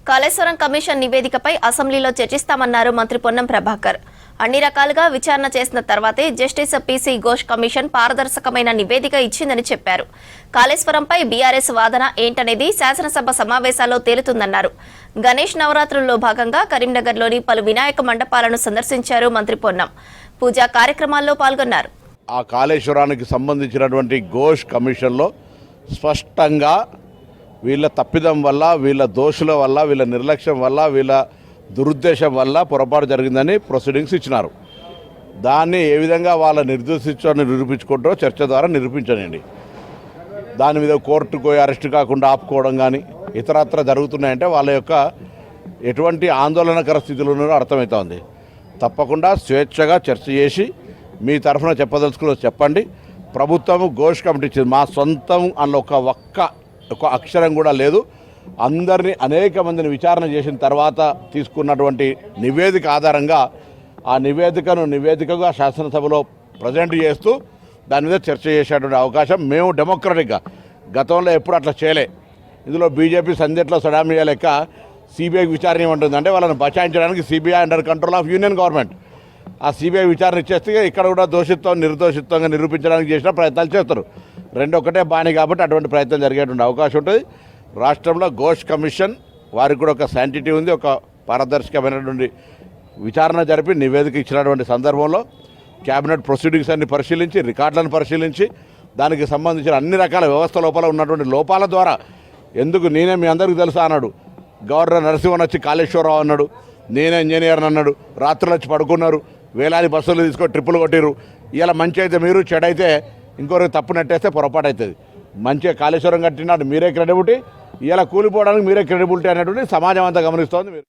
Kaleshwaram commission నివేదికపై అసెంబ్లీలో చర్చిస్తామన్నారు మంత్రి పొన్నం ప్రభాకర్. అన్ని రకాలుగా విచారణ చేసిన తర్వాతే జస్టిస్ పీసీ ఘోష్ కమిషన్ పారదర్శకమైన నివేదిక ఇచ్చిందని చెప్పారు. కాళేశ్వరంపై బీఆర్ఎస్ వాదన ఏంటనేది శాసనసభ సమావేశాల్లో తేలుతుందన్నారు. గణేష్ నవరాత్రుల్లో భాగంగా కరీంనగర్లోని పలు వినాయక మండపాలను సందర్శించారు మంత్రి పొన్నం. పూజా కార్యక్రమాల్లో పాల్గొన్నారు. ఆ కాళేశ్వరానికి సంబంధించినటువంటి ఘోష్ కమిషన్లో స్పష్టంగా వీళ్ళ తప్పిదం వల్ల, వీళ్ళ దోషుల వల్ల, వీళ్ళ నిర్లక్ష్యం వల్ల, వీళ్ళ దురుద్దేశం వల్ల పొరపాటు జరిగిందని ప్రొసీడింగ్స్ ఇచ్చినారు. దాన్ని ఏ విధంగా వాళ్ళ నిర్దోషిత్వాన్ని నిరూపించుకుంటారో చర్చ ద్వారా నిరూపించనండి. దాని మీద కోర్టుకు అరెస్ట్ కాకుండా ఆపుకోవడం కానీ ఇతరత్ర జరుగుతున్నాయంటే వాళ్ళ యొక్క ఎటువంటి ఆందోళనకర స్థితిలో ఉన్నారో అర్థమవుతోంది. తప్పకుండా స్వేచ్ఛగా చర్చ చేసి మీ తరఫున చెప్పదలుచుకుని చెప్పండి. ప్రభుత్వం ఘోష్ కమిటీ ఇచ్చింది. మా సొంతం అందులో ఒక అక్షరం కూడా లేదు. అందరినీ అనేక మందిని విచారణ చేసిన తర్వాత తీసుకున్నటువంటి నివేదిక ఆధారంగా ఆ నివేదికగా శాసనసభలో ప్రజెంట్ చేస్తూ దాని మీద చర్చ చేసేటువంటి అవకాశం మేము డెమోక్రటిక్గా గతంలో ఎప్పుడు అట్లా చేయలే. ఇందులో బీజేపీ సందేట్లో సడామియా లెక్క సిబిఐకి విచారణ ఏమంటుంది అంటే వాళ్ళని బచాయించడానికి CBI under control of union government. ఆ సిబిఐ విచారణ ఇచ్చేస్తే ఇక్కడ కూడా నిర్దోషిత్వంగా నిరూపించడానికి చేసిన ప్రయత్నాలు చేస్తారు. రెండు ఒకటే బాని కాబట్టి అటువంటి ప్రయత్నం జరిగేటువంటి అవకాశం ఉంటుంది. రాష్ట్రంలో ఘోష్ కమిషన్ వారికి కూడా ఒక శాంటిటీ ఉంది. ఒక పారదర్శకమైనటువంటి విచారణ జరిపి నివేదిక ఇచ్చినటువంటి సందర్భంలో క్యాబినెట్ ప్రొసీడింగ్స్ అన్ని పరిశీలించి, రికార్డులను పరిశీలించి, దానికి సంబంధించిన అన్ని రకాల వ్యవస్థ లోపల ఉన్నటువంటి లోపాల ద్వారా ఎందుకు నేనే మీ అందరికీ తెలుసా అన్నాడు. గవర్నర్ నరసింహన్ వచ్చి కాళేశ్వరరావు అన్నాడు, నేనే ఇంజనీర్ అన్నాడు. రాత్రులు వచ్చి పడుకున్నారు, వేలాది బస్సులు తీసుకొని ట్రిప్పులు కొట్టిరు. ఇలా మంచి అయితే మీరు, చెడైతే ఇంకొకరికి తప్పు నెట్టేస్తే పొరపాటు అవుతుంది. మంచిగా కాళేశ్వరం కట్టినాడు మీరే క్రెడిబిలిటీ, ఇలా కూలిపోవడానికి మీరే క్రెడిబిలిటీ అనేటువంటి సమాజం అంతా గమనిస్తోంది.